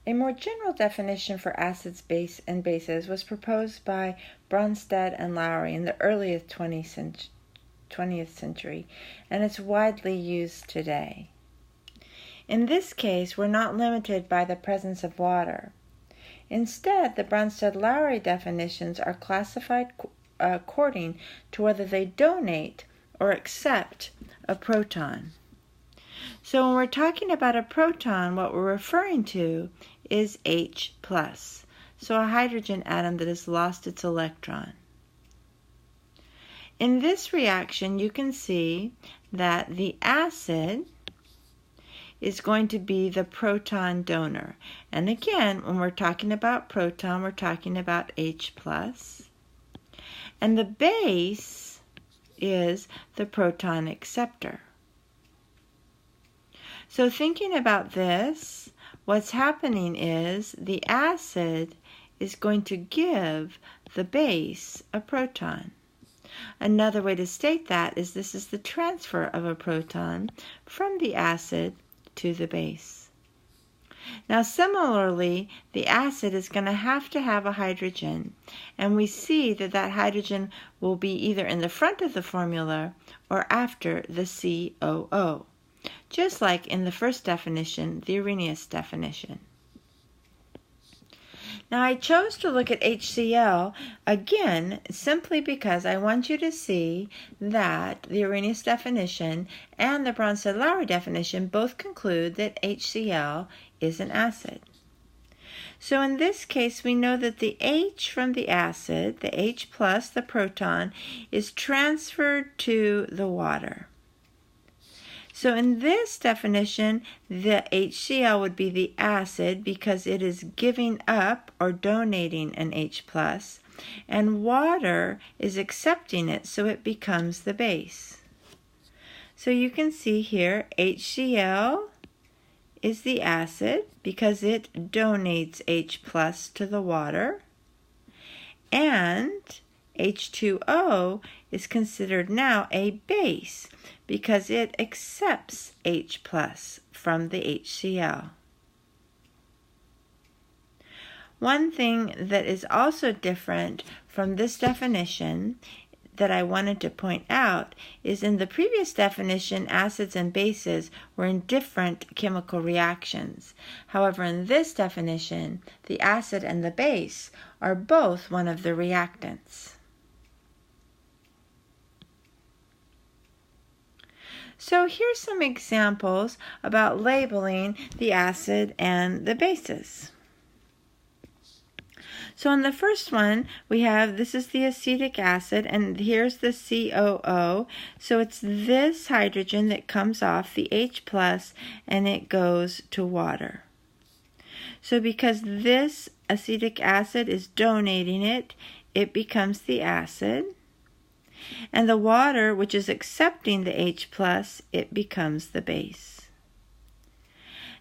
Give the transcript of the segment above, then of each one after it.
A more general definition for acids, and bases was proposed by Bronsted-Lowry in the early 20th century, and it's widely used today. In this case, we're not limited by the presence of water. Instead, the Bronsted-Lowry definitions are classified according to whether they donate or accept a proton. So when we're talking about a proton, what we're referring to is H+, so a hydrogen atom that has lost its electron. In this reaction, you can see that the acid is going to be the proton donor. And again, when we're talking about proton, we're talking about H+. And the base is the proton acceptor. So thinking about this, what's happening is the acid is going to give the base a proton. Another way to state that is this is the transfer of a proton from the acid to the base. Now similarly, the acid is going to have a hydrogen, and we see that that hydrogen will be either in the front of the formula or after the COO, just like in the first definition, the Arrhenius definition. Now I chose to look at HCl again simply because I want you to see that the Arrhenius definition and the Bronsted-Lowry definition both conclude that HCl is an acid. So in this case, we know that the H from the acid, the H+, the proton, is transferred to the water. So in this definition, the HCl would be the acid because it is giving up or donating an H+, and water is accepting it, so it becomes the base. So you can see here, HCl is the acid because it donates H+ to the water, and H2O is considered now a base because it accepts H+ from the HCl. One thing that is also different from this definition that I wanted to point out is in the previous definition, acids and bases were in different chemical reactions. However, in this definition, the acid and the base are both one of the reactants. So here's some examples about labeling the acid and the bases. So in the first one, we have, this is the acetic acid, and here's the COO. So it's this hydrogen that comes off the H+, and it goes to water. So because this acetic acid is donating it, it becomes the acid. And the water, which is accepting the H+, it becomes the base.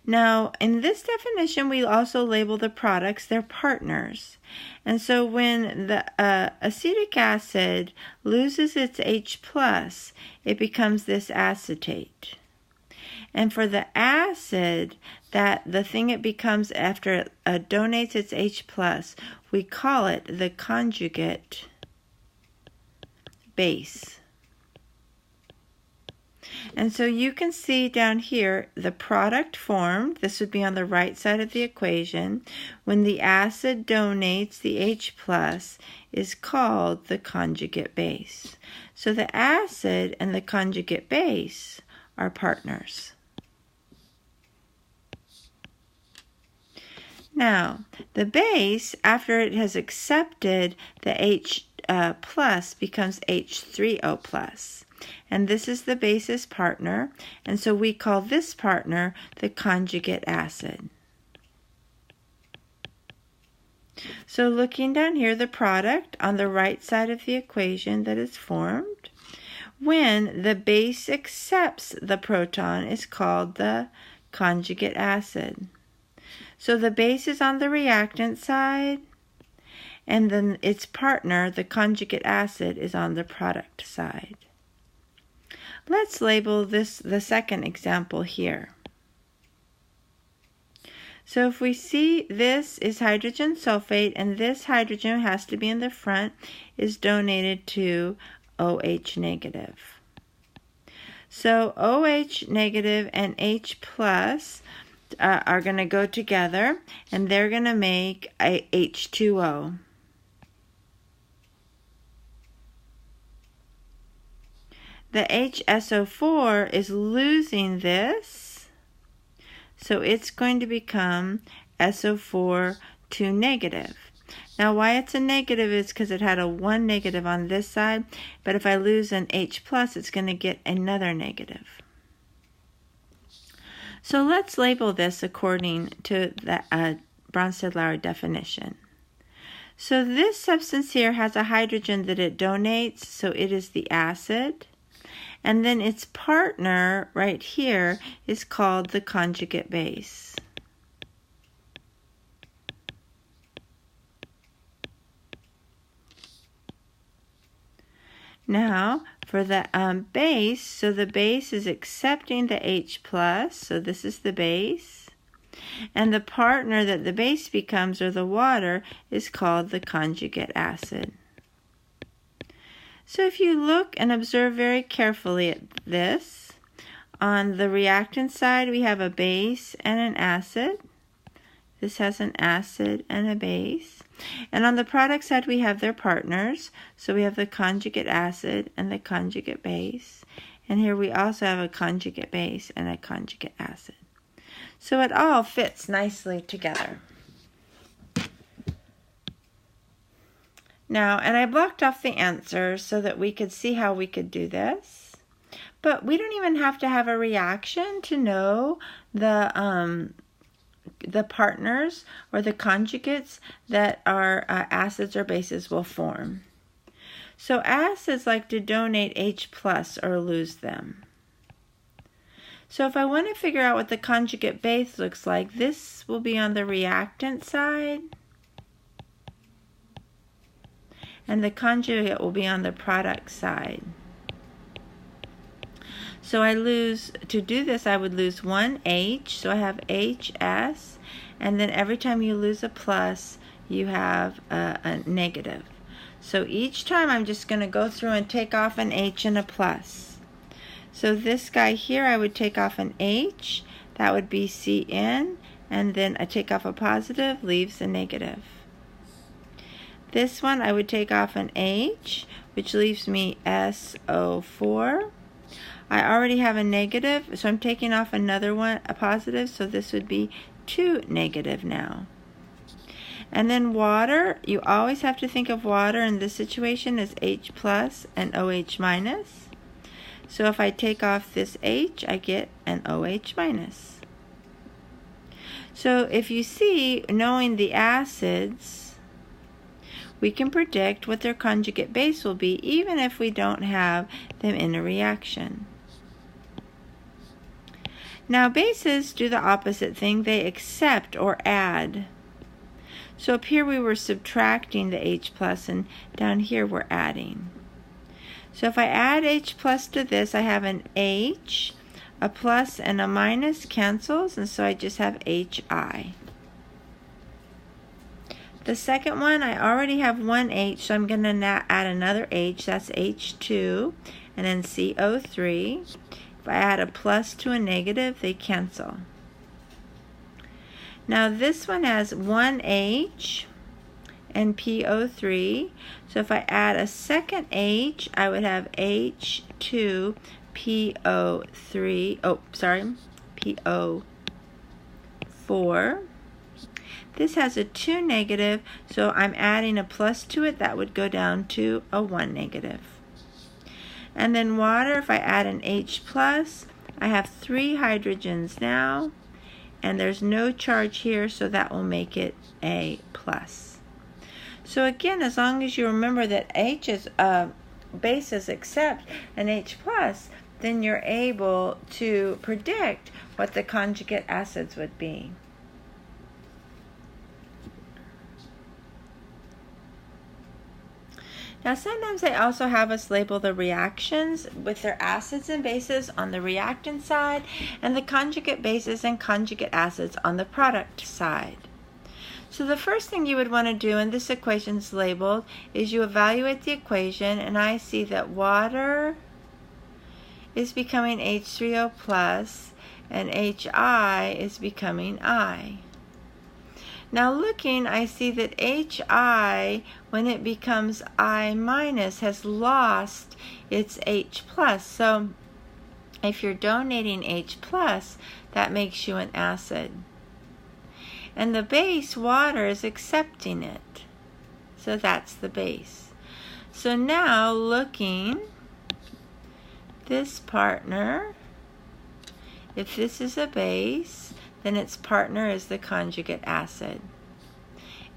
Now, in this definition, we also label the products, they're partners. And so when the acetic acid loses its H+, it becomes this acetate. And for the acid, that the thing it becomes after it donates its H+, we call it the conjugate base. And so you can see down here the product formed. This would be on the right side of the equation. When the acid donates the H+, is called the conjugate base. So the acid and the conjugate base are partners. Now, the base, after it has accepted the H+, becomes H3O+. And this is the base's partner, and so we call this partner the conjugate acid. So looking down here, the product on the right side of the equation that is formed, when the base accepts the proton, is called the conjugate acid. So the base is on the reactant side, and then its partner, the conjugate acid, is on the product side. Let's label this the second example here. So if we see this is hydrogen sulfate, and this hydrogen has to be in the front, is donated to OH negative. So OH negative and H plus are going to go together, and they're going to make a H2O. The HSO4 is losing this, so it's going to become SO4 2 negative. Now why it's a negative is because it had a 1 negative on this side, but if I lose an H plus, it's going to get another negative. So let's label this according to the Bronsted-Lowry definition. So this substance here has a hydrogen that it donates, so it is the acid. And then its partner right here is called the conjugate base. Now, for the base, so the base is accepting the H plus, so this is the base. And the partner that the base becomes, or the water, is called the conjugate acid. So if you look and observe very carefully at this, on the reactant side we have a base and an acid. This has an acid and a base. And on the product side we have their partners. So we have the conjugate acid and the conjugate base. And here we also have a conjugate base and a conjugate acid. So it all fits nicely together. Now, and I blocked off the answer so that we could see how we could do this. But we don't even have to have a reaction to know the partners or the conjugates that our acids or bases will form. So acids like to donate H plus or lose them. So if I want to figure out what the conjugate base looks like, this will be on the reactant side, and the conjugate will be on the product side. So to do this, I would lose one H, so I have HS, and then every time you lose a plus, you have a negative. So each time I'm just going to go through and take off an H and a plus. So this guy here, I would take off an H, that would be CN, and then I take off a positive, leaves a negative. This one I would take off an H, which leaves me SO4. I already have a negative, so I'm taking off another one, a positive, so this would be 2 negative now. And then water, you always have to think of water in this situation as H plus and OH minus. So if I take off this H, I get an OH minus. So if you see, knowing the acids, we can predict what their conjugate base will be even if we don't have them in a reaction. Now bases do the opposite thing. They accept or add. So up here we were subtracting the H plus, and down here we're adding. So if I add H plus to this, I have an H, a plus and a minus cancels, and so I just have HI. The second one, I already have one H, so I'm going to add another H, that's H2, and then CO3. If I add a plus to a negative, they cancel. Now this one has one H and PO3, so if I add a second H, I would have H2, PO4. This has a 2 negative, so I'm adding a plus to it. That would go down to a 1 negative. And then water, if I add an H plus, I have 3 hydrogens now, and there's no charge here, so that will make it a plus. So again, as long as you remember that bases accept an H plus, then you're able to predict what the conjugate acids would be. Now sometimes they also have us label the reactions with their acids and bases on the reactant side and the conjugate bases and conjugate acids on the product side. So the first thing you would want to do, and this equation's labeled, is you evaluate the equation, and I see that water is becoming H3O plus and HI is becoming I. Now looking, I see that HI, when it becomes I minus, has lost its H plus. So if you're donating H plus, that makes you an acid. And the base, water, is accepting it. So that's the base. So now looking, this partner, if this is a base, then its partner is the conjugate acid.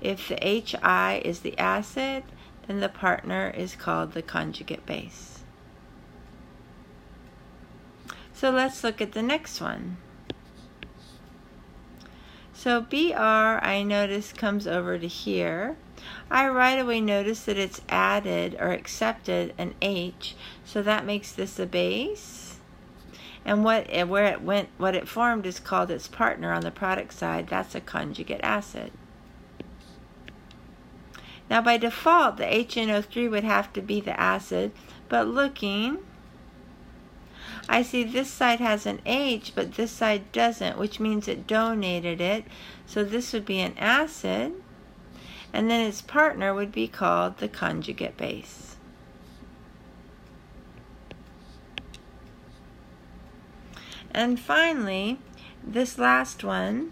If the HI is the acid, then the partner is called the conjugate base. So let's look at the next one. So Br, I notice, comes over to here. I right away notice that it's added or accepted an H, so that makes this a base. And what it formed is called its partner on the product side. That's a conjugate acid. Now by default, the HNO3 would have to be the acid, but looking, I see this side has an H, but this side doesn't, which means it donated it. So this would be an acid, and then its partner would be called the conjugate base. And finally, this last one,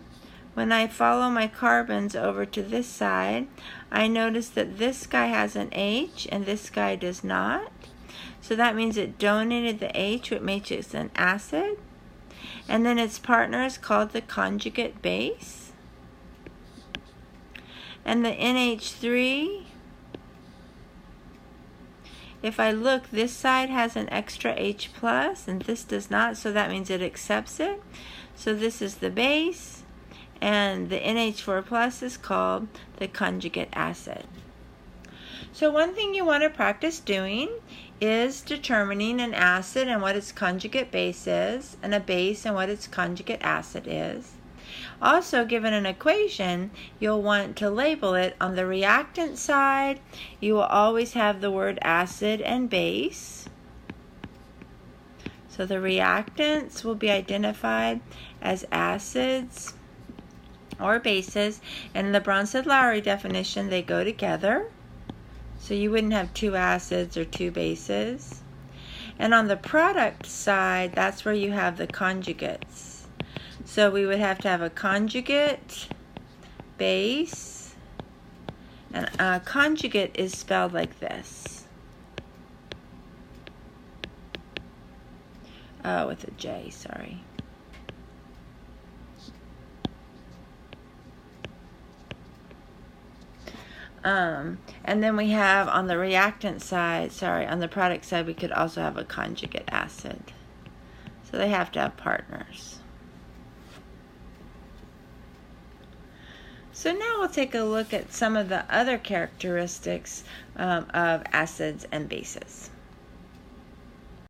when I follow my carbons over to this side, I notice that this guy has an H and this guy does not. So that means it donated the H, which makes it an acid. And then its partner is called the conjugate base. And the NH3, if I look, this side has an extra H plus and this does not, so that means it accepts it. So this is the base, and the NH4 plus is called the conjugate acid. So one thing you want to practice doing is determining an acid and what its conjugate base is, and a base and what its conjugate acid is. Also, given an equation, you'll want to label it. On the reactant side, you will always have the word acid and base. So the reactants will be identified as acids or bases. And in the Bronsted-Lowry definition, they go together. So you wouldn't have two acids or two bases. And on the product side, that's where you have the conjugates. So we would have to have a conjugate base, and conjugate is spelled like this. Oh, with a J, sorry. And then we have on the reactant side, on the product side, we could also have a conjugate acid. So they have to have partners. So now we'll take a look at some of the other characteristics of acids and bases.